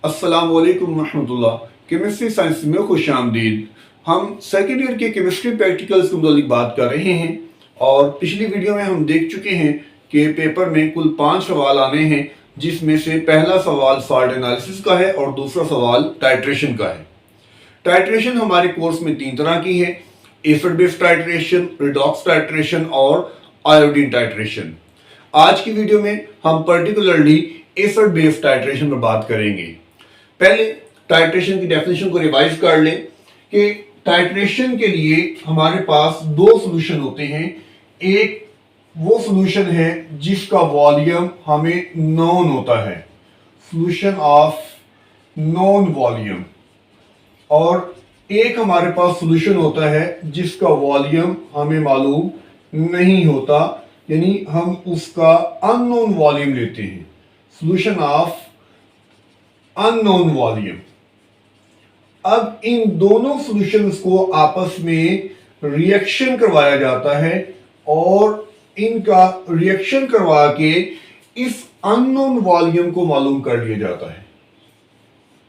अस्सलाम वालेकुम रहमतुल्लाह। केमिस्ट्री साइंस में खुश आमदीद। हम सेकेंड ईयर के केमिस्ट्री प्रैक्टिकल्स के मुतालिक बात कर रहे हैं और पिछली वीडियो में हम देख चुके हैं कि पेपर में कुल 5 सवाल आने हैं, जिसमें से पहला सवाल सॉल्ट एनालिसिस का है और दूसरा सवाल टाइट्रेशन का है। टाइट्रेशन हमारे कोर्स में 3 तरह की है: acid base titration, redox titration और आयोडीन टाइट्रेशन। आज की वीडियो में हम पर्टिकुलरली एसिड बेस टाइट्रेशन पर बात करेंगे। पहले टाइट्रेशन की डेफिनेशन को रिवाइज कर लें कि टाइट्रेशन के लिए हमारे पास 2 सॉल्यूशन होते हैं। एक वो सॉल्यूशन है जिसका वॉल्यूम हमें नोन होता है, सॉल्यूशन ऑफ नोन वॉल्यूम, और एक हमारे पास सॉल्यूशन होता है जिसका वॉल्यूम हमें मालूम नहीं होता, यानी हम उसका अननोन वॉल्यूम लेते हैं, सॉल्यूशन ऑफ अननोन वॉल्यूम। अब इन दोनों सॉल्यूशंस को आपस में रिएक्शन करवाया जाता है और इनका रिएक्शन करवा के इस अननोन वॉल्यूम को मालूम कर लिया जाता है।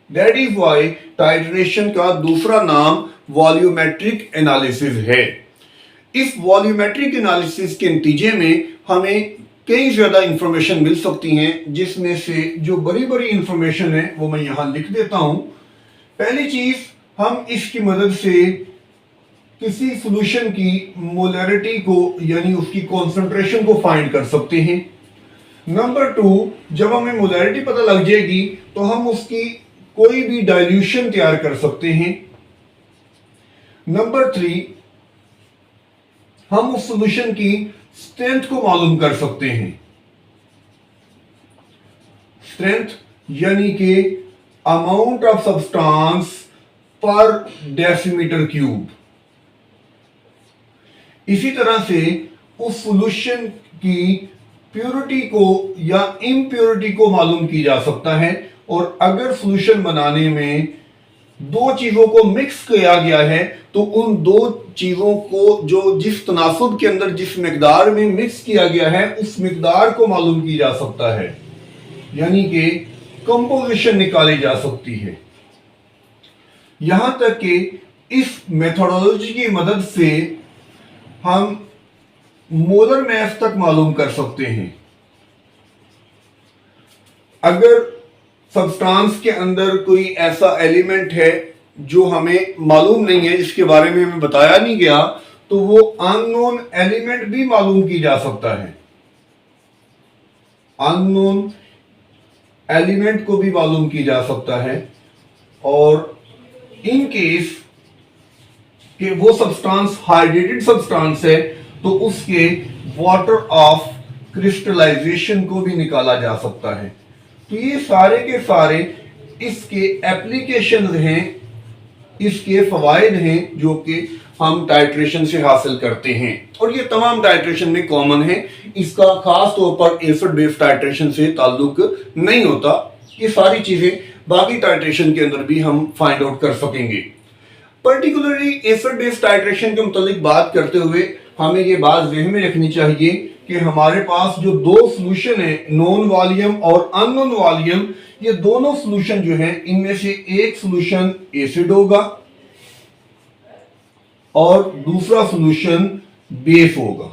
दैट इज व्हाई टाइट्रेशन का दूसरा नाम वॉल्यूमेट्रिक एनालिसिस है। इस वॉल्यूमेट्रिक एनालिसिस के नतीजे में हमें कई ज्यादा इंफॉर्मेशन मिल सकती हैं, जिसमें से जो बड़ी बड़ी इंफॉर्मेशन है वो मैं यहां लिख देता हूं। पहली चीज, हम इसकी मदद से किसी सॉल्यूशन की मोलैरिटी को यानी उसकी कॉन्सेंट्रेशन को फाइंड कर सकते हैं। नंबर 2, जब हमें मोलैरिटी पता लग जाएगी तो हम उसकी कोई भी डाइल्यूशन तैयार कर सकते हैं। नंबर 3, हम उस सॉल्यूशन की स्ट्रेंथ को मालूम कर सकते हैं। स्ट्रेंथ यानी कि अमाउंट ऑफ सब्सटेंस पर डेसीमीटर क्यूब। इसी तरह से उस सॉल्यूशन की प्योरिटी को या इम्प्योरिटी को मालूम की जा सकता है, और अगर सॉल्यूशन बनाने में 2 चीजों को मिक्स किया गया है तो उन 2 चीजों को जो जिस तनासुब के अंदर जिस मिकदार में मिक्स किया गया है उस मिकदार को मालूम की जा सकता है, यानी कि कंपोजिशन निकाली जा सकती है। यहां तक कि इस मेथोडोलॉजी की मदद से हम मोलर मास तक मालूम कर सकते हैं। अगर सब्सटेंस के अंदर कोई ऐसा एलिमेंट है जो हमें मालूम नहीं है, जिसके बारे में हमें बताया नहीं गया, तो वो अननोन एलिमेंट भी मालूम की जा सकता है। अननोन एलिमेंट को भी मालूम की जा सकता है, और इन केस कि वो सब्सटेंस हाइड्रेटेड सब्सटेंस है तो उसके वाटर ऑफ क्रिस्टलाइजेशन को भी निकाला जा सकता है। तो ये सारे के सारे इसके एप्लीकेशन हैं, इसके फवायद हैं जो कि हम टाइट्रेशन से हासिल करते हैं, और ये तमाम टाइट्रेशन में कॉमन है। इसका खास तौर पर एसिड बेस टाइट्रेशन से ताल्लुक नहीं होता। ये सारी चीजें बाकी टाइट्रेशन के अंदर भी हम फाइंड आउट कर सकेंगे। पर्टिकुलरली एसिड बेस टाइट्रेशन के मुतालिक बात करते हुए हमें ये बात ज़हन में रखनी चाहिए कि हमारे पास जो 2 सॉल्यूशन है, नॉन वॉल्यूम और अननोन वॉल्यूम, ये दोनों सॉल्यूशन जो है इनमें से एक सॉल्यूशन एसिड होगा और दूसरा सॉल्यूशन बेस होगा।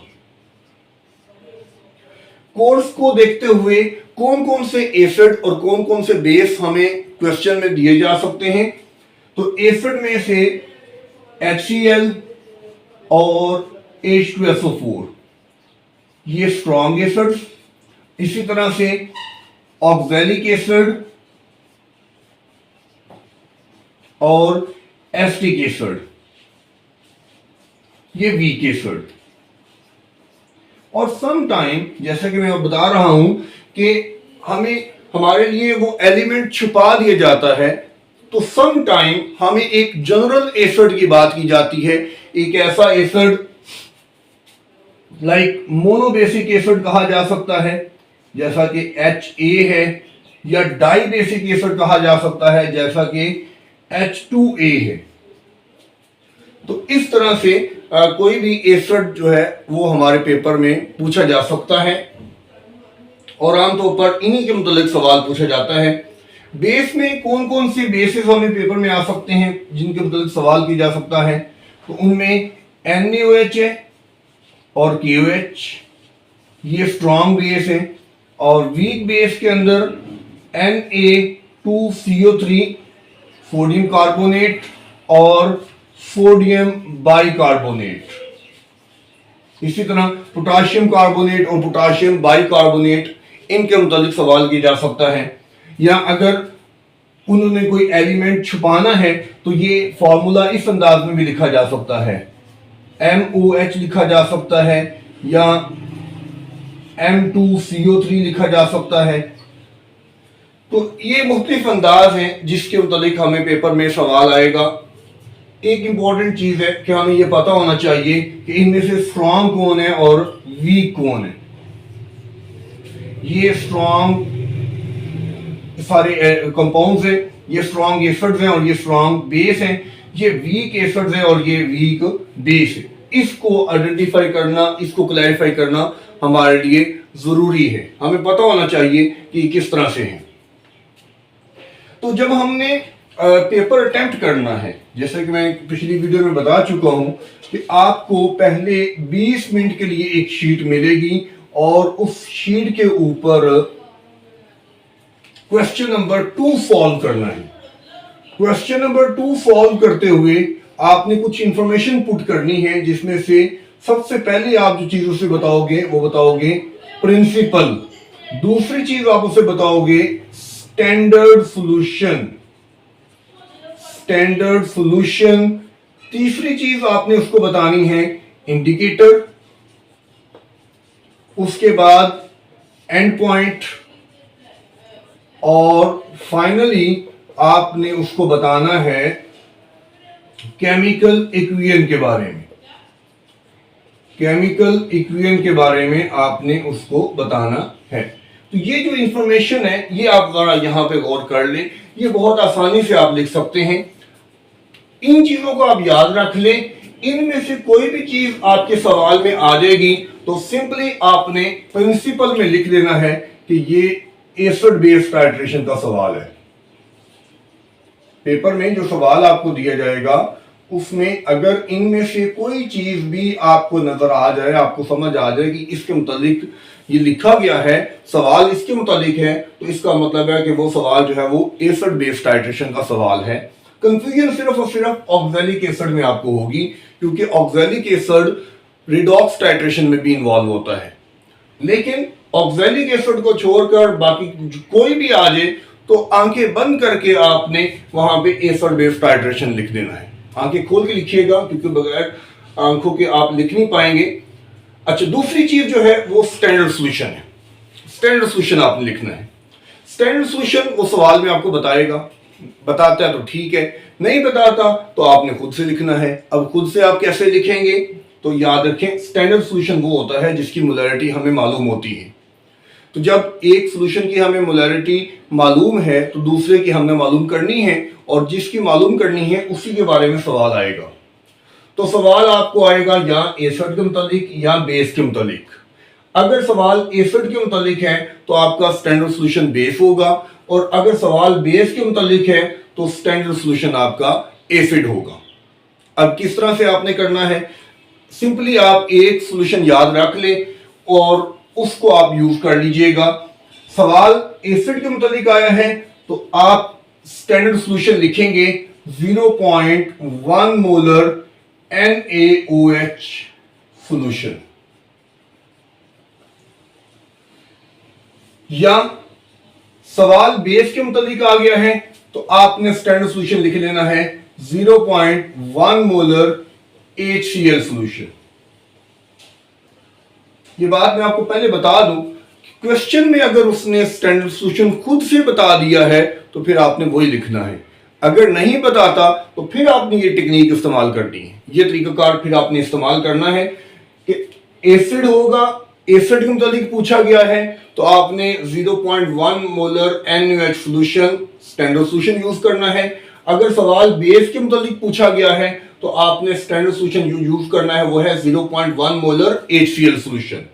कोर्स को देखते हुए कौन कौन से एसिड और कौन कौन से बेस हमें क्वेश्चन में दिए जा सकते हैं, तो एसिड में से HCl और H2SO4 ये स्ट्रॉन्ग एसिड, इसी तरह से ऑक्सैलिक एसिड और एसिटिक एसिड ये वीक एसिड। और सम टाइम, जैसा कि मैं बता रहा हूं कि हमें हमारे लिए वो एलिमेंट छुपा दिया जाता है, तो सम टाइम हमें एक जनरल एसिड की बात की जाती है। एक ऐसा एसिड लाइक मोनोबेसिक एसिड कहा जा सकता है, जैसा कि HA है, या डाई बेसिक एसिड कहा जा सकता है जैसा कि H2A है। तो इस तरह से कोई भी एसिड जो है वो हमारे पेपर में पूछा जा सकता है, और आमतौर पर इन्हीं के मुतालिक सवाल पूछा जाता है। बेस में कौन कौन से बेसिस हमें पेपर में आ सकते हैं जिनके मतलब सवाल किया जा सकता है, तो उनमें NaOH है और KOH, ये स्ट्रॉन्ग बेस है। और वीक बेस के अंदर Na2CO3 सोडियम कार्बोनेट और सोडियम बाइकार्बोनेट। इसी तरह पोटाशियम कार्बोनेट और पोटाशियम बाइकार्बोनेट, इनके मुतालिक सवाल किया जा सकता है। या अगर उन्होंने कोई एलिमेंट छुपाना है तो ये फॉर्मूला इस अंदाज में भी लिखा जा सकता है, MOH लिखा जा सकता है या M2CO3 लिखा जा सकता है। तो ये मुख्तलिफ अंदाज हैं जिसके मुतालिक हमें पेपर में सवाल आएगा। एक इंपॉर्टेंट चीज है कि हमें यह पता होना चाहिए कि इनमें से स्ट्रॉन्ग कौन है और वीक कौन है। ये स्ट्रॉन्ग सारे कंपाउंड्स हैं, ये स्ट्रॉन्ग एसिड्स हैं और ये स्ट्रॉन्ग बेस हैं। ये वीक एसिड्स हैं और ये वीक बेस है। इसको आइडेंटिफाई करना, इसको क्लैरिफाई करना हमारे लिए जरूरी है। हमें पता होना चाहिए कि किस तरह से है। तो जब हमने पेपर अटेम्प्ट करना है, जैसे कि मैं पिछली वीडियो में बता चुका हूं कि आपको पहले 20 मिनट के लिए एक शीट मिलेगी और उस शीट के ऊपर क्वेश्चन नंबर 2 सॉल्व करना है। क्वेश्चन नंबर 2 सॉल्व करते हुए आपने कुछ इंफॉर्मेशन पुट करनी है, जिसमें से सबसे पहले आप जो चीज उसे बताओगे वो बताओगे प्रिंसिपल। दूसरी चीज आप उसे बताओगे स्टैंडर्ड सॉल्यूशन, स्टैंडर्ड सॉल्यूशन। तीसरी चीज आपने उसको बतानी है इंडिकेटर। उसके बाद एंड पॉइंट और फाइनली आपने उसको बताना है केमिकल इक्वेशन के बारे में। केमिकल इक्वेशन के बारे में आपने उसको बताना है। तो ये जो इंफॉर्मेशन है ये आप जरा यहां पे गौर कर लें, ये बहुत आसानी से आप लिख सकते हैं। इन चीजों को आप याद रख लें। इनमें से कोई भी चीज आपके सवाल में आ जाएगी तो सिंपली आपने प्रिंसिपल में लिख देना है कि ये एसिड बेस टाइट्रेशन का सवाल है। पेपर में जो सवाल आपको दिया जाएगा उसमें अगर इनमें से कोई चीज भी आपको नजर आ जाए, आपको समझ आ जाए कि इसके मुतालिक ये लिखा गया है, सवाल इसके मुतालिक है, तो इसका मतलब है कि वो सवाल जो है वो एसिड बेस टाइट्रेशन का सवाल है। कंफ्यूजन सिर्फ और सिर्फ ऑक्सैलिक एसिड में आपको होगी, क्योंकि ऑक्सैलिक एसिड रिडॉक्स टाइट्रेशन में भी इन्वॉल्व होता है। लेकिन ऑक्सैलिक एसिड को छोड़कर बाकी कोई भी आ जाए तो आंखें बंद करके आपने वहां पे एसिड बेस टाइट्रेशन लिख देना है। आंखें खोल के लिखिएगा, क्योंकि बगैर आंखों के आप लिख नहीं पाएंगे। अच्छा, दूसरी चीज जो है वो स्टैंडर्ड सॉल्यूशन है। स्टैंडर्ड सॉल्यूशन आपने लिखना है। स्टैंडर्ड सॉल्यूशन वो सवाल में आपको बताएगा, बताता है तो ठीक है, नहीं बताता तो आपने खुद से लिखना है। अब खुद से आप कैसे लिखेंगे, तो याद रखें स्टैंडर्ड सॉल्यूशन वो होता है जिसकी मोलैरिटी हमें मालूम होती है। तो जब एक सॉल्यूशन की हमें मोलैरिटी मालूम है तो दूसरे की हमने मालूम करनी है, और जिसकी मालूम करनी है उसी के बारे में सवाल आएगा। तो सवाल आपको आएगा या एसिड के मुतालिक या बेस के मुतालिक। अगर सवाल एसिड के मुतालिक है तो आपका स्टैंडर्ड सॉल्यूशन बेस होगा, और अगर सवाल बेस के मुतालिक है तो स्टैंडर्ड सॉल्यूशन आपका एसिड होगा। अब किस तरह से आपने करना है, सिंपली आप एक सॉल्यूशन याद रख ले और उसको आप यूज कर लीजिएगा। सवाल एसिड के मुतालिक आया है तो आप स्टैंडर्ड सॉल्यूशन लिखेंगे 0.1 मोलर NaOH सॉल्यूशन, या सवाल बेस के मुतालिक आ गया है तो आपने स्टैंडर्ड सॉल्यूशन लिख लेना है 0.1 मोलर HCl सॉल्यूशन। ये बात मैं आपको पहले बता दूं, क्वेश्चन में अगर उसने स्टैंडर्ड सॉल्यूशन खुद से बता दिया है तो फिर आपने वही लिखना है। अगर नहीं बताता तो फिर आपने ये टेक्निक इस्तेमाल करनी है, ये तरीकाकार फिर आपने इस्तेमाल करना है कि एसिड होगा, एसिड के मुतालिक पूछा गया है तो आपने 0.1 molar NaOH solution standard solution use करना है। अगर सवाल बेस के मुतालिक पूछा गया है तो आपने स्टैंडर्ड सॉल्यूशन यूज करना है, वो है 0.1 मोलर HCl सॉल्यूशन।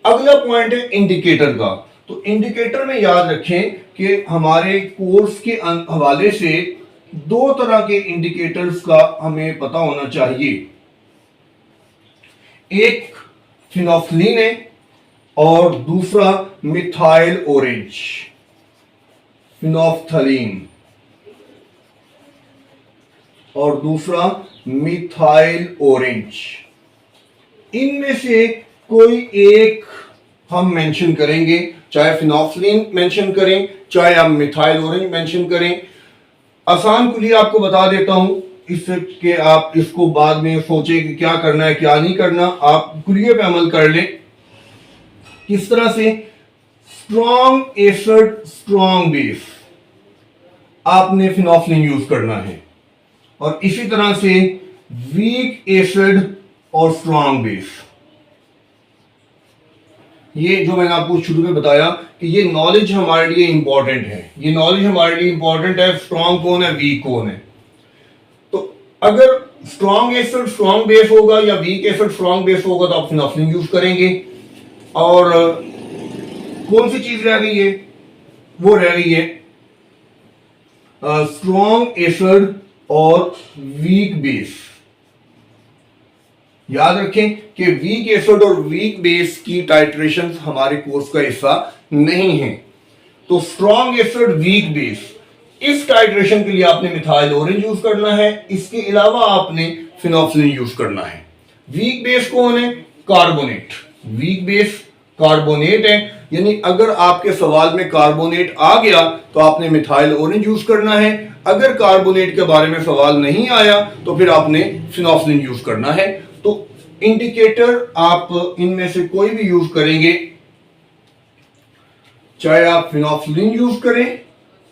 अगला पॉइंट है इंडिकेटर का। तो इंडिकेटर में याद रखें कि हमारे कोर्स के हवाले से दो तरह के इंडिकेटर्स का हमें पता होना चाहिए। एक फिनोफ्थलीन है और दूसरा मिथाइल ऑरेंज, फिनोफ्थलीन और दूसरा मिथाइल ऑरेंज। इनमें से कोई एक हम मेंशन करेंगे, चाहे फिनोफ्थलीन मेंशन करें, चाहे आप मिथाइल ऑरेंज मेंशन करें। आसान के लिए आपको बता देता हूं, इसके आप इसको बाद में सोचें कि क्या करना है क्या नहीं करना, आप कुलिये पे अमल कर लें। किस तरह से? स्ट्रॉन्ग एसिड स्ट्रॉन्ग बेस आपने फिनोफ्थलीन यूज करना है, और इसी तरह से वीक एसिड और स्ट्रॉन्ग बेस। ये जो मैंने आपको शुरू में बताया कि ये नॉलेज हमारे लिए इंपॉर्टेंट है, ये नॉलेज हमारे लिए इंपॉर्टेंट है, स्ट्रॉन्ग कौन है वीक कौन है। तो अगर स्ट्रॉन्ग एसिड स्ट्रॉन्ग बेस होगा या वीक एसिड स्ट्रॉन्ग बेस होगा तो आप फिनोफ्थलीन यूज करेंगे। और कौन सी चीज रह गई है? वो रह गई है स्ट्रॉन्ग एसिड और वीक बेस। याद रखें कि वीक एसिड और वीक बेस की टाइट्रेशन हमारे कोर्स का हिस्सा नहीं है। तो स्ट्रॉन्ग एसिड वीक बेस, इस टाइट्रेशन के लिए आपने मिथाइल ऑरेंज यूज करना है, इसके अलावा आपने फिनोफ्थलीन यूज करना है। वीक बेस कौन है? कार्बोनेट। वीक बेस कार्बोनेट है, यानी अगर आपके सवाल में कार्बोनेट आ गया तो आपने मिथाइल ऑरेंज यूज करना है। अगर कार्बोनेट के बारे में सवाल नहीं आया तो फिर आपने फिनोफ्थलीन यूज करना है। तो इंडिकेटर आप इनमें से कोई भी यूज करेंगे, चाहे आप फिनोफ्थलीन यूज करें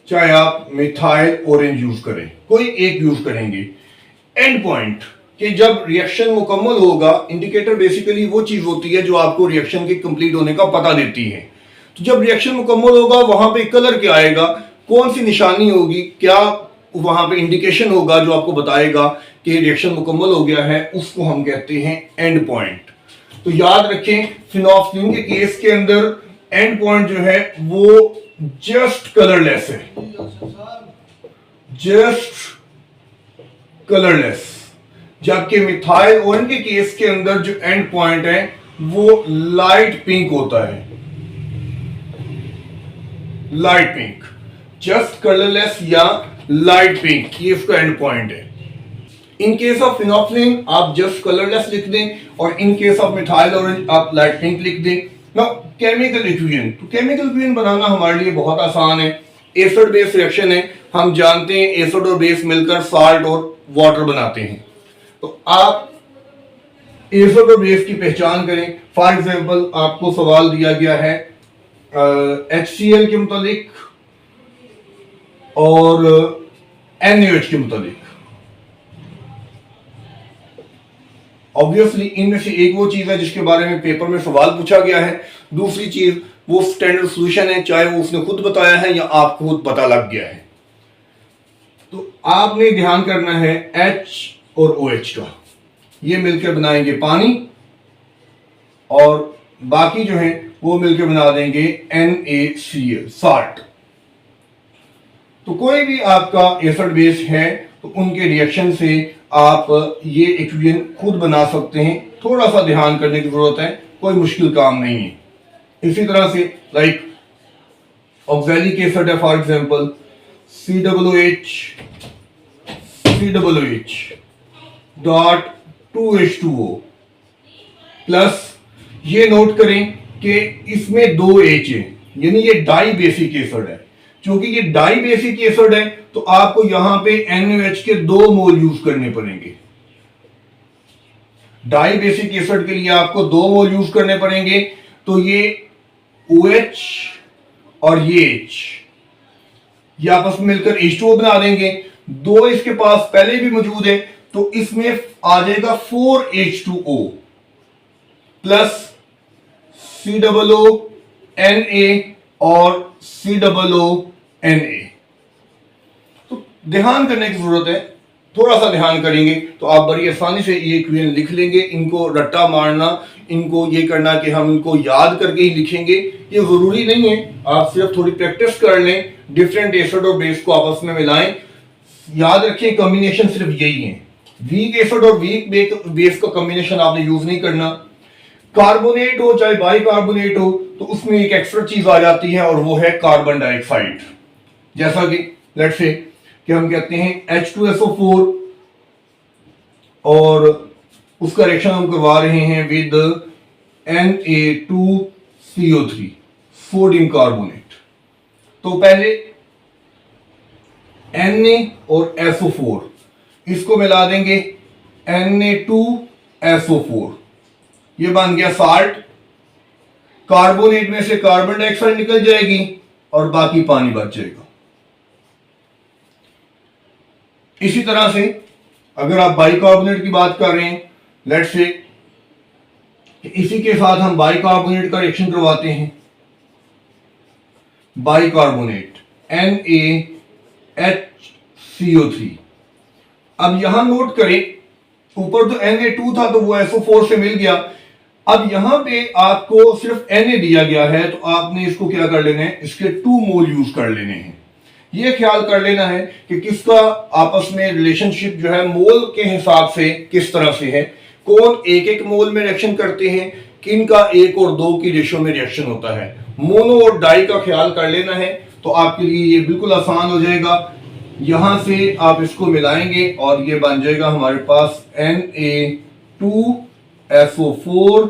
चाहे आप मिथाइल ऑरेंज यूज करें, कोई एक यूज करेंगे। एंड पॉइंट कि जब रिएक्शन मुकम्मल होगा, इंडिकेटर बेसिकली वो चीज होती है जो आपको रिएक्शन के कंप्लीट होने का पता देती है। तो जब रिएक्शन मुकम्मल होगा वहां पे कलर क्या आएगा, कौन सी निशानी होगी, क्या वहां पे इंडिकेशन होगा जो आपको बताएगा कि रिएक्शन मुकम्मल हो गया है, उसको हम कहते हैं एंड पॉइंट। तो याद रखें फिनोफ्थलीन के केस के अंदर एंड पॉइंट जो है वो जस्ट कलरलेस है, जस्ट कलरलेस। जबकि मिथाइल ऑरेंज के केस के अंदर जो एंड पॉइंट है वो लाइट पिंक होता है, लाइट पिंक, जस्ट कलरलेस या लाइट पिंक, ये इसका एंड पॉइंट है। इन केस ऑफ फिनोफ्थलीन आप जस्ट कलरलेस लिख दें और in case of methyl orange आप लाइट पिंक लिख दें। नाउ केमिकल इक्वेशन, तो केमिकल इक्वेशन बनाना हमारे लिए बहुत आसान है। एसिड बेस रिएक्शन है, हम जानते हैं एसिड और बेस मिलकर साल्ट और वाटर बनाते हैं। तो आप एसिड और बेस की पहचान करें। फॉर एग्जांपल आपको सवाल दिया गया है HCl के मुतालिक और NaOH के मुतालिक। ऑब्वियसली इनमें से एक वो चीज है जिसके बारे में पेपर में सवाल पूछा गया है, दूसरी चीज वो स्टैंडर्ड सॉल्यूशन है, चाहे वो उसने खुद बताया है या आपको खुद पता लग गया है। तो आपने ध्यान करना है H और OH का, ये मिलकर बनाएंगे पानी और बाकी जो है वो मिलकर बना देंगे NaCl, साल्ट। तो कोई भी आपका एसिड बेस है तो उनके रिएक्शन से आप ये इक्वेशन खुद बना सकते हैं। थोड़ा सा ध्यान करने की जरूरत है, कोई मुश्किल काम नहीं है। इसी तरह से लाइक ऑक्सैलिक एसिड है, for example COOH dot 2H2O plus, ये नोट करें कि इसमें 2 H है, यानी ये डाई बेसिक एसिड है। क्योंकि ये डाई बेसिक एसिड है तो आपको यहां पे NaOH के 2 मोल यूज करने पड़ेंगे। डाई बेसिक एसिड के लिए आपको 2 मोल यूज करने पड़ेंगे। तो ये OH और ये H ये आपस में मिलकर H2O बना देंगे। 2 इसके पास पहले भी मौजूद है तो इसमें आ जाएगा 4H2O प्लस COONA और COONA। तो ध्यान करने की जरूरत है, थोड़ा सा ध्यान करेंगे तो आप बड़ी आसानी से ये इक्वेशन लिख लेंगे। इनको रट्टा मारना, इनको ये करना कि हम इनको याद करके ही लिखेंगे, ये जरूरी नहीं है। आप सिर्फ थोड़ी प्रैक्टिस कर लें, डिफरेंट एसिड और बेस को आपस में मिलाएं। याद रखें कॉम्बिनेशन सिर्फ यही है, वीक एसिड और वीक बेस का कॉम्बिनेशन आपने यूज नहीं करना। कार्बोनेट हो चाहे बाइकार्बोनेट हो तो उसमें एक एक्स्ट्रा चीज आ जाती है और वो है कार्बन डाइऑक्साइड। जैसा कि लेट्स से कि हम कहते हैं H2SO4 और उसका रिएक्शन हम करवा रहे हैं विद Na2CO3 सोडियम कार्बोनेट। तो पहले Na और SO4 इसको मिला देंगे, Na2SO4, ये बन गया साल्ट। कार्बोनेट में से कार्बन डाइऑक्साइड निकल जाएगी और बाकी पानी बच जाएगा। इसी तरह से अगर आप बाइकार्बोनेट की बात कर रहे हैं, लेट्स से इसी के साथ हम बाइकार्बोनेट का रिएक्शन करवाते हैं, बाइकार्बोनेट NaHCO3। अब यहां नोट करें, ऊपर तो Na2 था तो वो SO4 से मिल गया। अब यहां पे आपको सिर्फ Na दिया गया है तो आपने इसको क्या कर लेना है, इसके 2 मोल यूज कर लेने हैं। ये ख्याल कर लेना है कि किसका आपस में रिलेशनशिप जो है मोल के हिसाब से किस तरह से है, कौन एक एक मोल में रिएक्शन करते हैं, किन का 1 और 2 की रेशो में रिएक्शन होता है। मोनो और डाई का ख्याल कर लेना है तो आपके लिए ये बिल्कुल आसान हो जाएगा। यहां से आप इसको मिलाएंगे और ये बन जाएगा हमारे पास Na2SO4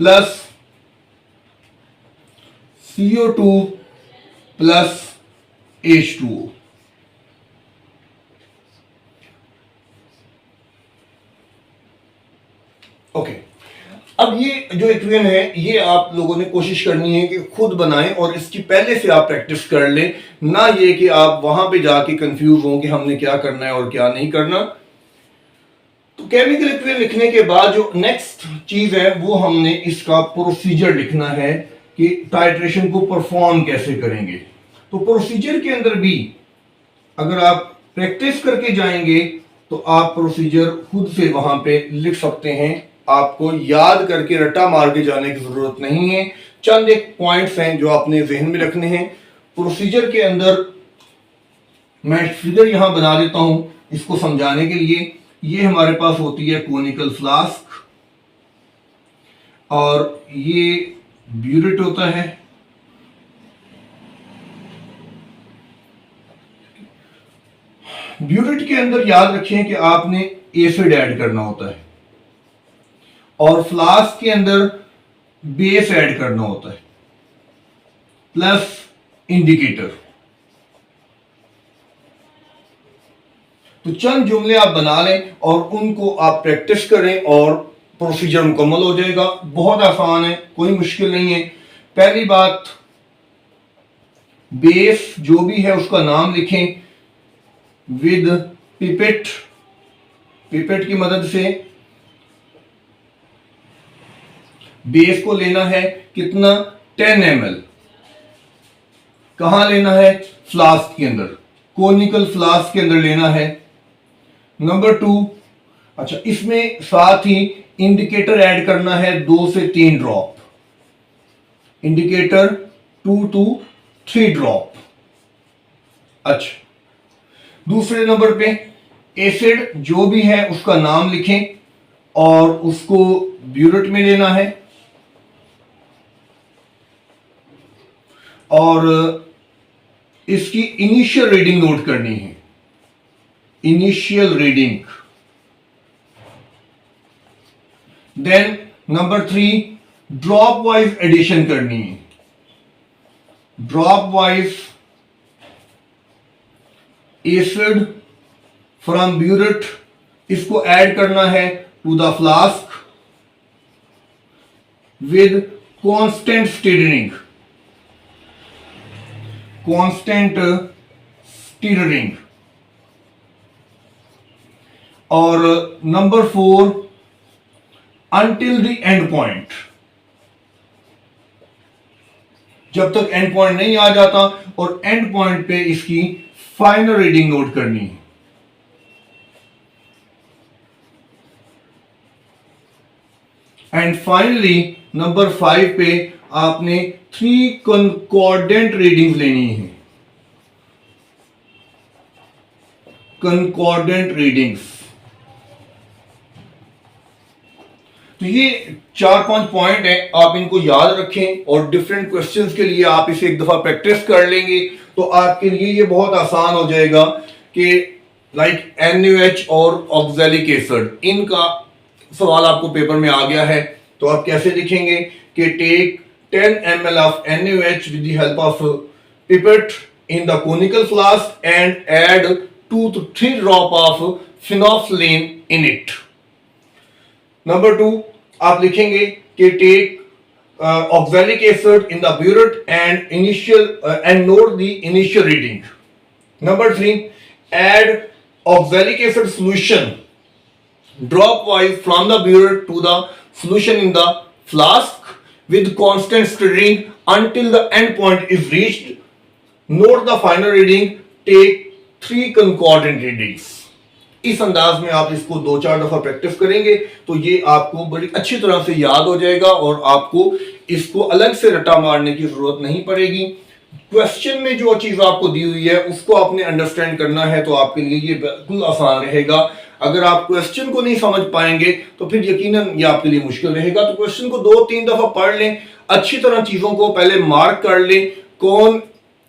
plus CO2 plus H2O। Okay, अब ये जो इक्वेशन है ये आप लोगों ने कोशिश करनी है कि खुद बनाएं और इसकी पहले से आप प्रैक्टिस कर लें, ना ये कि आप वहां पे जाके कंफ्यूज हो कि हमने क्या करना है और क्या नहीं करना। तो केमिकल इक्वेशन लिखने के बाद जो नेक्स्ट चीज है वो हमने इसका प्रोसीजर लिखना है कि टाइट्रेशन को परफॉर्म कैसे करेंगे। तो प्रोसीजर के अंदर भी अगर आप प्रैक्टिस करके जाएंगे तो आप प्रोसीजर खुद से वहां पे लिख सकते हैं। आपको याद करके रट्टा मार के जाने की जरूरत नहीं है। चंद एक पॉइंट्स हैं जो आपने जहन में रखने हैं। प्रोसीजर के अंदर मैं फिगर यहां बना देता हूं इसको समझाने के लिए। ये हमारे पास होती है कोनिकल फ्लास्क और ये ब्यूरेट होता है। ब्यूरेट के अंदर याद रखें कि आपने एसिड ऐड करना होता है और फ्लास्क के अंदर बेस ऐड करना होता है प्लस इंडिकेटर। तो चंद जुमले आप बना लें और उनको आप प्रैक्टिस करें और प्रोसीजर मुकम्मल हो जाएगा। बहुत आसान है, कोई मुश्किल नहीं है। पहली बात, बेस जो भी है उसका नाम लिखें विद पिपेट। पिपेट की मदद से बेस को लेना है कितना, 10 ml। कहां लेना है, फ्लास्क के अंदर, कोनिकल फ्लास्क के अंदर लेना है। नंबर 2, अच्छा इसमें साथ ही इंडिकेटर ऐड करना है 2 से 3 ड्रॉप, इंडिकेटर 2 to 3 ड्रॉप। अच्छा, दूसरे नंबर पे एसिड जो भी है उसका नाम लिखें और उसको ब्यूरेट में लेना है और इसकी इनिशियल रीडिंग नोट करनी है, initial reading. Then number 3, drop wise addition करनी है। Drop wise acid from burette इसको ऐड करना है to the flask with constant stirring, constant stirring. और number 4, until the end point, जब तक एंड पॉइंट नहीं आ जाता और एंड पॉइंट पे इसकी फाइनल रीडिंग नोट करनी है। एंड फाइनली नंबर 5 पे आपने 3 कंकॉर्डेंट रीडिंग्स लेनी है। कंकॉर्डेंट रीडिंग्स, तो ये 4-5 पॉइंट है, आप इनको याद रखें और डिफरेंट क्वेश्चंस के लिए आप इसे एक दफा प्रैक्टिस कर लेंगे तो आपके लिए ये बहुत आसान हो जाएगा कि लाइक NaOH और ऑक्सैलिक एसिड, इनका सवाल आपको पेपर में आ गया है तो आप कैसे लिखेंगे कि take 10 ml of NaOH with the help of pipette in the conical flask and add 2 to 3 drop of phenolphthalein in it. Number 2 आप लिखेंगे कि take oxalic acid in the burette and note the initial reading. Number 3, add oxalic acid solution dropwise from the burette to the solution in the flask with constant stirring until the end point is reached. Note the final reading. Take 3 concordant readings. इस अंदाज में आप इसको 2-4 दफा practice करेंगे तो ये आपको बड़ी अच्छी तरह से याद हो जाएगा और आपको इसको अलग से रटा मारने की जरूरत नहीं पड़ेगी। क्वेश्चन में जो चीज आपको दी हुई है उसको आपने अंडरस्टैंड करना है तो आपके लिए ये बिल्कुल आसान रहेगा। अगर आप क्वेश्चन को नहीं समझ पाएंगे तो फिर यकीनन ये आपके लिए मुश्किल रहेगा। तो क्वेश्चन को 2-3 दफा पढ़ लें, अच्छी तरह चीजों को पहले मार्क कर लें, कौन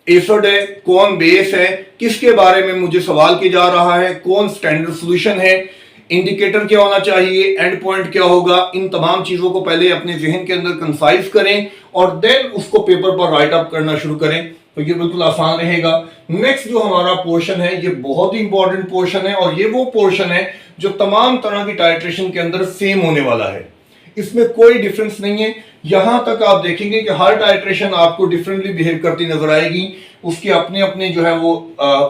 एसिड है, कौन बेस है, किसके बारे में मुझे सवाल किया जा रहा है, कौन स्टैंडर्ड सॉल्यूशन है, इंडिकेटर क्या होना चाहिए, एंड पॉइंट क्या होगा, इन तमाम चीजों को पहले अपने जहन के अंदर कंसाइज करें और देन उसको पेपर पर राइट अप करना शुरू करें तो ये बिल्कुल आसान रहेगा। नेक्स्ट जो हमारा पोर्शन है ये बहुत ही इंपॉर्टेंट पोर्शन है और ये वो पोर्शन है जो तमाम तरह की टाइट्रेशन के अंदर सेम होने वाला है, इसमें कोई डिफरेंस नहीं है। यहां तक आप देखेंगे कि हर टाइट्रेशन आपको डिफरेंटली बिहेव करती नजर आएगी, उसके अपने अपने जो है वो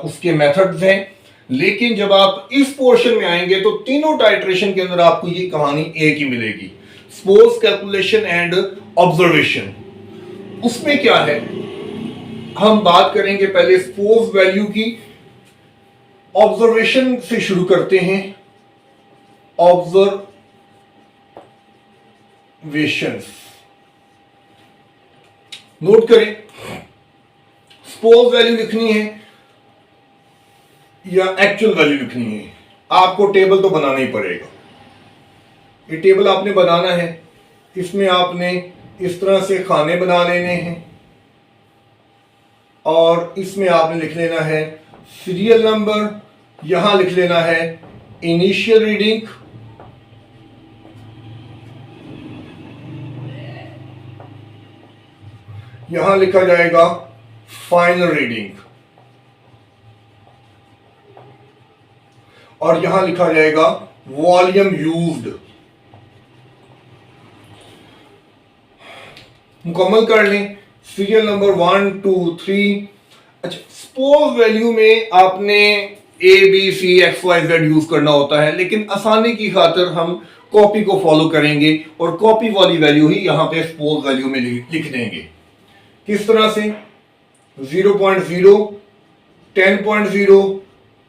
उसके मेथड्स हैं, लेकिन जब आप इस पोर्शन में आएंगे तो तीनों टाइट्रेशन के अंदर आपको ये कहानी एक ही मिलेगी, स्पोज, कैलकुलेशन एंड ऑब्जर्वेशन। उसमें क्या है, हम बात करेंगे पहले स्पोज वैल्यू की, ऑब्जर्वेशन से शुरू करते हैं। ऑब्जर्वेशंस नोट करें, स्पोज वैल्यू लिखनी है या एक्चुअल वैल्यू लिखनी है, आपको टेबल तो बनाना ही पड़ेगा। ये टेबल आपने बनाना है, इसमें आपने इस तरह से खाने बना लेने हैं और इसमें आपने लिख लेना है सीरियल नंबर, यहां लिख लेना है इनिशियल रीडिंग, यहां लिखा जाएगा फाइनल रीडिंग और यहां लिखा जाएगा वॉल्यूम यूज्ड। मुकम्मल कर लें, सीरियल नंबर 1 2 3। अच्छा, स्पोज वैल्यू में आपने ABCXYZ यूज करना होता है, लेकिन आसानी की खातिर हम कॉपी को फॉलो करेंगे और कॉपी वाली वैल्यू ही यहां पे स्पोज वैल्यू में लिख देंगे। किस तरह से, 0.0, 10.0,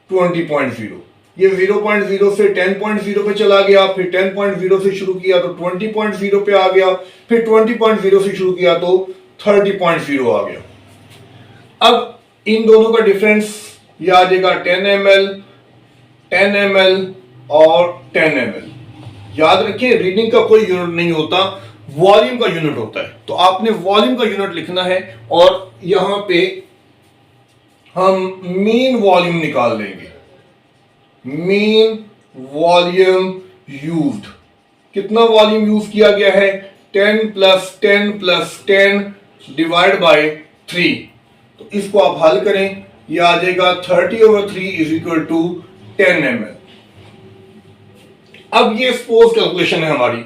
20.0। ये 0.0 से 10.0 पे चला गया, फिर 10.0 से शुरू किया तो 20.0 पे आ गया, फिर 20.0 से शुरू किया तो 30.0 आ गया। अब इन दोनों का डिफरेंस ये आ जाएगा 10 ml, 10 ml और 10 ml। याद रखिए, रीडिंग का कोई यूनिट नहीं होता, वॉल्यूम का यूनिट होता है, तो आपने वॉल्यूम का यूनिट लिखना है और यहां पे हम मीन वॉल्यूम निकाल लेंगे। मीन वॉल्यूम यूज्ड, कितना वॉल्यूम यूज किया गया है, 10 + 10 + 10 डिवाइड बाय 3। तो इसको आप हल करें, यह आ जाएगा 30/3 = 10 ml। अब ये स्पोज कैलकुलेशन है हमारी,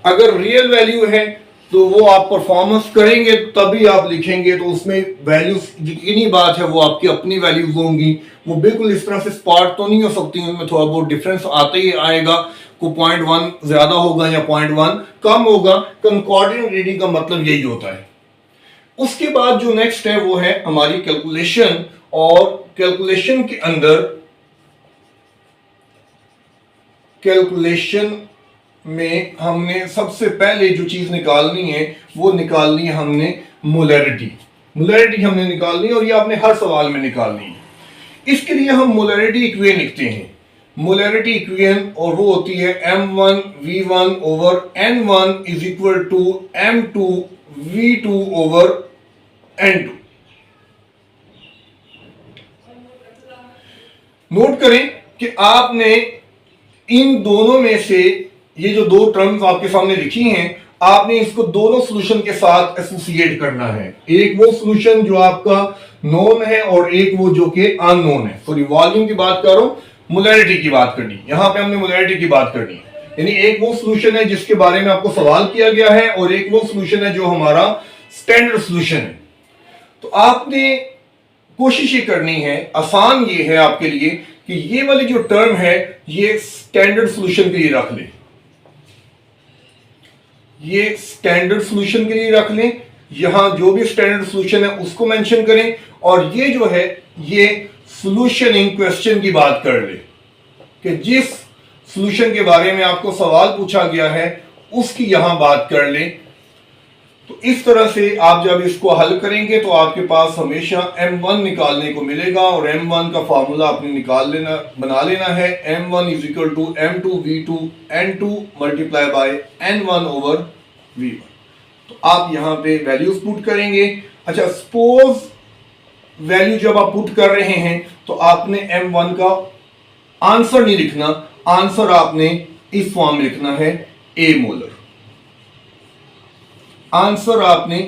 अगर रियल वैल्यू है तो वो आप परफॉर्मेंस करेंगे तभी आप लिखेंगे, तो उसमें वैल्यूज जितनी बात है वो आपकी अपनी वैल्यूज होंगी, वो बिल्कुल इस तरह से स्पॉट तो नहीं हो सकती, उनमें थोड़ा बहुत डिफरेंस आते ही आएगा, को 0.1 ज्यादा होगा या 0.1 कम होगा। कंकॉर्डेंट रीडिंग का मतलब यही होता है। उसके बाद जो नेक्स्ट है वो है हमारी कैलकुलेशन, और कैलकुलेशन के अंदर कैलकुलेशन में हमने सबसे पहले जो चीज निकालनी है वो निकालनी है हमने मोलैरिटी। मोलैरिटी हमने निकालनी है और ये आपने हर सवाल में निकालनी है। इसके लिए हम मोलैरिटी इक्वेशन लिखते हैं। मोलैरिटी इक्वेशन और वो होती है M1V1 over N1 is equal to M2V2 over N2। Note करें कि आपने इन दोनों में से ये जो दो टर्म्स आपके सामने लिखी हैं, आपने इसको दोनों सॉल्यूशन के साथ एसोसिएट करना है। एक वो सॉल्यूशन जो आपका नोन है और एक वो जो कि अननोन है। सॉरी, वॉल्यूम की बात कर रहा हूं, मोलैरिटी की बात करनी, यहां पे हमने मोलैरिटी की बात करनी है। यानी एक वो सॉल्यूशन है जिसके बारे में आपको सवाल किया गया है और एक वो सॉल्यूशन है जो हमारा स्टैंडर्ड सॉल्यूशन है। तो आपने कोशिश ये करनी है, आसान ये है आपके लिए कि ये वाली जो टर्म है ये स्टैंडर्ड सॉल्यूशन के लिए रख लें, ये स्टैंडर्ड सॉल्यूशन के लिए रख लें। यहां जो भी स्टैंडर्ड सॉल्यूशन है उसको मेंशन करें और ये जो है ये सॉल्यूशन इन क्वेश्चन की बात कर ले कि जिस सॉल्यूशन के बारे में आपको सवाल पूछा गया है उसकी यहां बात कर ले। तो इस तरह से आप जब इसको हल करेंगे तो आपके पास हमेशा M1 निकालने को मिलेगा और M1 का फार्मूला आपने निकाल लेना, बना लेना है। M1 is equal to M2V2 N2 multiply by N1 over V1। तो आप यहां पे वैल्यूज पुट करेंगे। अच्छा, सपोज वैल्यू जब आप पुट कर रहे हैं तो आपने M1 का आंसर नहीं लिखना, आंसर आपने इस फॉर्म में लिखना है A मोलर। आंसर आपने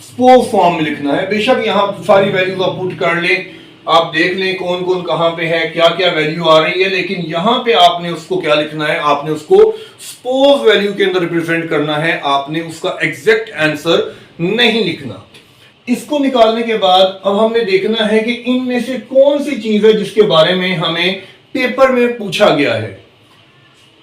स्पोज फॉर्म में लिखना है। बेशक यहां सारी वैल्यूज आप पुट कर लें, आप देख लें कौन कौन कहां पे है, क्या क्या वैल्यू आ रही है, लेकिन यहां पे आपने उसको क्या लिखना है, आपने उसको स्पोज वैल्यू के अंदर रिप्रेजेंट करना है। आपने उसका एग्जैक्ट आंसर नहीं लिखना। इसको निकालने के बाद अब हमने देखना है कि इनमें से कौन सी चीज है जिसके बारे में हमें पेपर में पूछा गया है।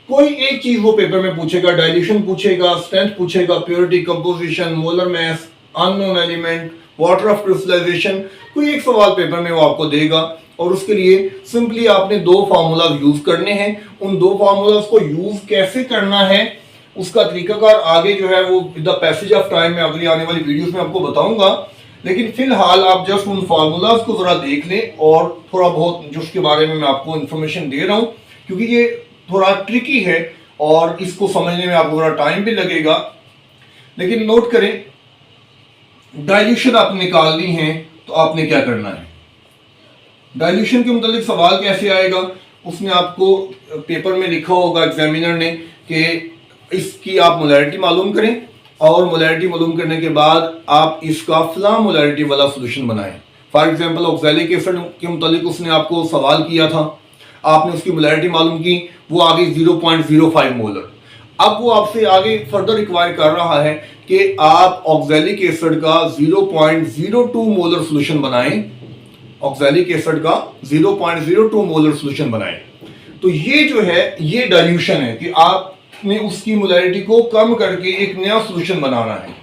कोई एक चीज वो पेपर में पूछेगा, डाइल्यूशन पूछेगा, स्ट्रेंथ पूछेगा, purity, composition, molar mass, unknown element, water of crystallization, कोई एक सवाल पेपर में वो आपको देगा और उसके लिए सिंपली आपने दो फार्मूला यूज करने हैं। उन दो फार्मूलाज को यूज कैसे करना है उसका तरीकाकार आगे जो है वो with the passage of time में अगली आने वाली वीडियोस में आपको बताऊंगा। लेकिन फिलहाल आप जस्ट उन फार्मूलाज को जरा देख लें और थोड़ा बहुत जो उसके बारे में मैं आपको इंफॉर्मेशन दे रहा हूं, क्योंकि ये थोड़ा ट्रिकी है और इसको समझने में आपको थोड़ा टाइम भी लगेगा। लेकिन नोट करें, डाइल्यूशन आपने निकालनी है तो आपने क्या करना है। डाइल्यूशन के मुतालिक सवाल कैसे आएगा, उसने आपको पेपर में लिखा होगा एग्जामिनर ने कि इसकी आप मोलैरिटी मालूम करें और मोलैरिटी मालूम करने के बाद आप इसका फला मोलैरिटी वाला सोल्यूशन बनाएं। फॉर एग्जांपल ऑक्सैलिक एसिड के मुतालिक उसने आपको सवाल किया था, आपने उसकी मोलैरिटी मालूम की, वो आगे 0.05 मोलर। अब वो आपसे आगे फर्दर रिक्वायर कर रहा है कि आप ऑक्सैलिक एसिड का 0.02 मोलर सॉल्यूशन बनाएं, ऑक्सैलिक एसिड का 0.02 मोलर सॉल्यूशन बनाएं। तो ये जो है ये डाइल्यूशन है कि आपने उसकी मोलैरिटी को कम करके एक नया सॉल्यूशन बनाना है।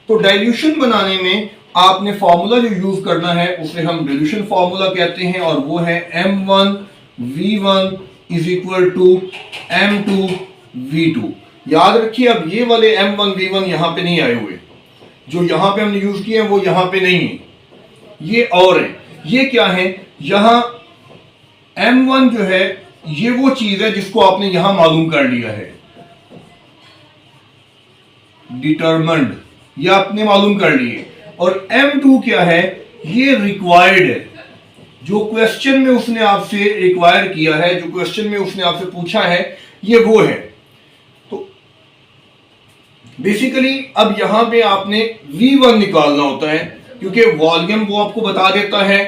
तो डाइल्यूशन बनाने में आपने फार्मूला जो यूज करना है उसे हम डाइल्यूशन फार्मूला कहते हैं और वो है M1V1 is equal to M2V2। याद रखिए, अब ये वाले M1V1 यहां पे नहीं आए हुए, जो यहां पे हमने यूज किए हैं वो यहां पे नहीं है, ये और है। ये क्या है, यहां M1 जो है ये वो चीज है जिसको आपने यहां मालूम कर लिया है, डिटरमिन्ड, ये आपने मालूम कर लिए। और M2 क्या है, ये रिक्वायर्ड है, जो क्वेश्चन में उसने आपसे रिक्वायर किया है, जो क्वेश्चन में उसने आपसे पूछा है, ये वो है। तो बेसिकली अब यहां पे आपने V1 निकालना होता है, क्योंकि वॉल्यूम वो आपको बता देता है,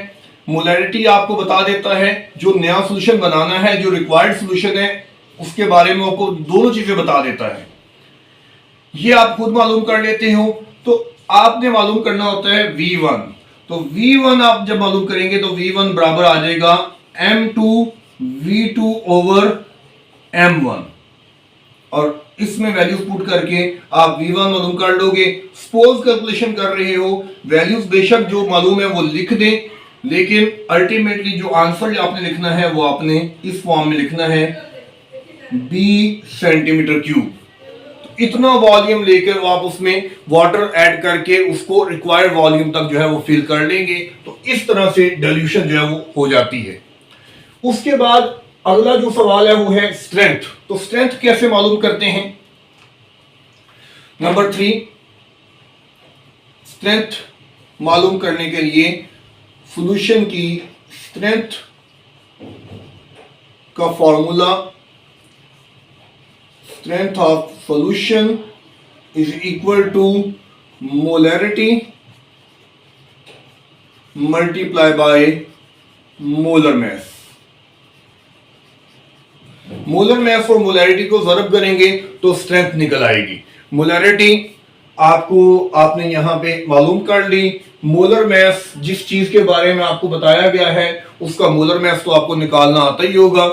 मोलैरिटी आपको बता देता है, जो नया सॉल्यूशन बनाना है, जो रिक्वायर्ड सॉल्यूशन है उसके बारे में आपको दोनों चीजें बता देता है। ये आप खुद मालूम कर लेते हो। तो आपने मालूम करना होता है V1। तो V1 आप जब मालूम करेंगे तो V1 बराबर आ जाएगा M2V2 ओवर M1 और इसमें वैल्यूज पुट करके आप V1 मालूम कर लोगे। सपोज कैलकुलेशन कर रहे हो, वैल्यूज बेशक जो मालूम है वो लिख दें, लेकिन अल्टीमेटली जो आंसर आपने लिखना है वो आपने इस फॉर्म में लिखना है सेंटीमीटर क्यूब। इतना वॉल्यूम लेकर आप उसमें वाटर ऐड करके उसको रिक्वायर्ड वॉल्यूम तक जो है वो फिल कर लेंगे, तो इस तरह से डाइल्यूशन जो है वो हो जाती है। उसके बाद अगला जो सवाल है वो है स्ट्रेंथ। तो स्ट्रेंथ कैसे मालूम करते हैं? नंबर 3, स्ट्रेंथ मालूम करने के लिए सॉल्यूशन की स्ट्रेंथ का formula, strength of solution is equal to molarity multiply by molar mass। Molar mass और मोलैरिटी को ज़रब करेंगे तो स्ट्रेंथ निकल आएगी। मोलैरिटी आपने यहां पे मालूम कर ली। मोलर मास जिस चीज के बारे में आपको बताया गया है उसका मोलर मास तो आपको निकालना आता ही होगा,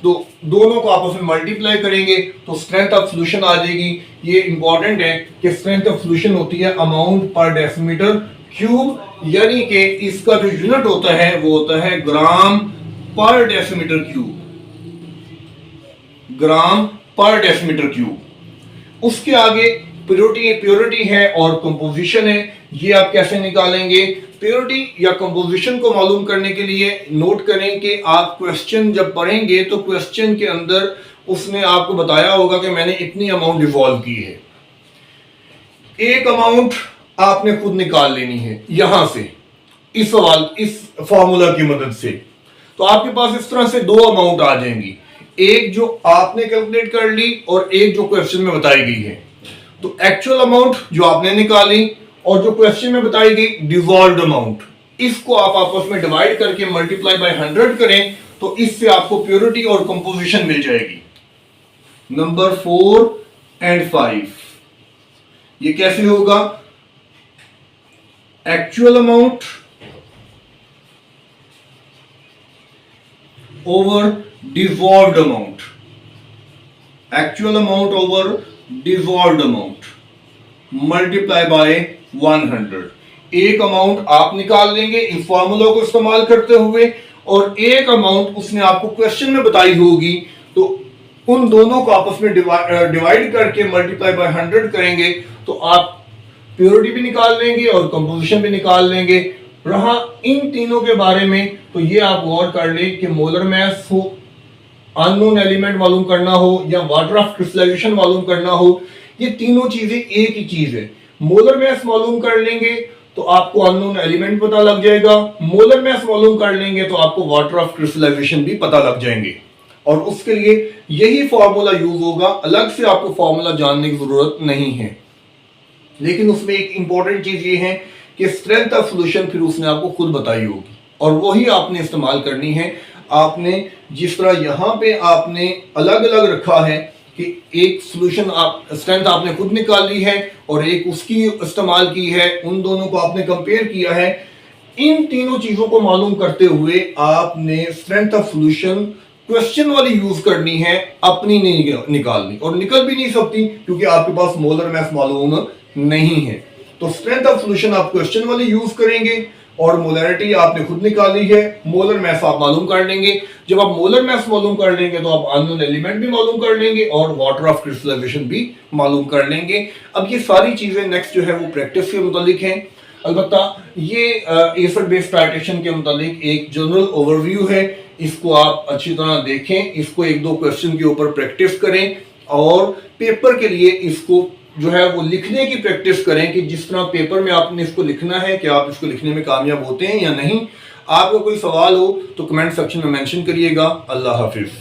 तो दोनों को आपस में मल्टीप्लाई करेंगे तो स्ट्रेंथ ऑफ सॉल्यूशन आ जाएगी। ये इंपॉर्टेंट है कि स्ट्रेंथ ऑफ सॉल्यूशन होती है अमाउंट पर डेसीमीटर क्यूब, यानी कि इसका जो यूनिट होता है वो होता है ग्राम पर डेसीमीटर क्यूब, ग्राम पर डेसीमीटर क्यूब। उसके आगे प्योरिटी है और कंपोजिशन है। ये आप कैसे निकालेंगे? प्योरिटी या कंपोजिशन को मालूम करने के लिए नोट करें कि आप क्वेश्चन जब पढ़ेंगे तो क्वेश्चन के अंदर उसने आपको बताया होगा कि मैंने इतनी अमाउंट डिवॉल्व की है। एक अमाउंट आपने खुद निकाल लेनी है यहां से, इस फॉर्मूला की मदद से। तो आपके पास इस तरह से दो अमाउंट आ जाएंगी, एक जो आपने कैलकुलेट कर ली और एक जो क्वेश्चन में बताई गई है। तो एक्चुअल अमाउंट जो आपने निकाली और जो क्वेश्चन में बताई गई डिवॉल्व्ड अमाउंट, इसको आप आपस में डिवाइड करके मल्टीप्लाई बाय 100 करें तो इससे आपको प्योरिटी और कंपोजिशन मिल जाएगी। नंबर 4 एंड 5 ये कैसे होगा? Actual amount over devolved amount, actual amount over devolved amount multiply by 100। एक अमाउंट आप निकाल लेंगे इस फॉर्मूला को इस्तेमाल करते हुए और एक अमाउंट उसने आपको क्वेश्चन में बताई होगी, तो उन दोनों को आपस में डिवाइड करके मल्टीप्लाई बाय 100 करेंगे तो आप प्योरिटी भी निकाल लेंगे और कंपोजिशन भी निकाल लेंगे। रहा इन तीनों के बारे में तो ये आप गौर कर लें कि मोलर मास हो, अननोन एलिमेंट मालूम करना हो या वाटर ऑफ क्रिस्टलाइजेशन मालूम करना हो, ये तीनों चीजें एक ही चीज है। मोलर मास मालूम कर लेंगे तो आपको अननोन एलिमेंट पता लग जाएगा, मोलर मास मालूम कर लेंगे तो आपको वाटर ऑफ क्रिस्टलाइजेशन भी पता लग जाएंगे, और उसके लिए यही फॉर्मूला यूज होगा, अलग से आपको फॉर्मूला जानने की जरूरत नहीं है। लेकिन उसमें एक इंपॉर्टेंट चीज ये है कि स्ट्रेंथ ऑफ सॉल्यूशन फिर उसने आपको खुद बताई होगी और वही आपने इस्तेमाल करनी है। आपने जिस तरह यहां पे आपने अलग अलग रखा है कि एक सॉल्यूशन आप स्ट्रेंथ आपने खुद निकाल ली है और एक उसकी इस्तेमाल की है, उन दोनों को आपने कंपेयर किया है। इन तीनों चीजों को मालूम करते हुए आपने स्ट्रेंथ ऑफ सॉल्यूशन क्वेश्चन वाली यूज करनी है, अपनी नहीं निकालनी, और निकल भी नहीं सकती क्योंकि आपके पास मोलर मास मालूम नहीं है। तो स्ट्रेंथ ऑफ सॉल्यूशन आप क्वेश्चन वाली यूज करेंगे और मोलैरिटी आपने खुद निकाली है, मोलर मास आप मालूम कर लेंगे। जब आप मोलर मास मालूम कर लेंगे तो आप अननोन एलिमेंट भी मालूम कर लेंगे और वाटर ऑफ क्रिस्टलाइजेशन भी मालूम कर लेंगे। अब ये सारी चीजें नेक्स्ट जो है वो प्रैक्टिस के मुतालिक हैं। अलबत्ता ये एसिड बेस टाइट्रेशन के मुतालिक एक जनरल ओवरव्यू है, इसको आप अच्छी तरह देखें, इसको एक दो क्वेश्चन के ऊपर प्रैक्टिस करें और पेपर के लिए इसको जो है वो लिखने की प्रैक्टिस करें कि जिस तरह पेपर में आपने इसको लिखना है कि आप इसको लिखने में कामयाब होते हैं या नहीं। आपको कोई सवाल हो तो कमेंट सेक्शन में मेंशन करिएगा। अल्लाह हाफिज।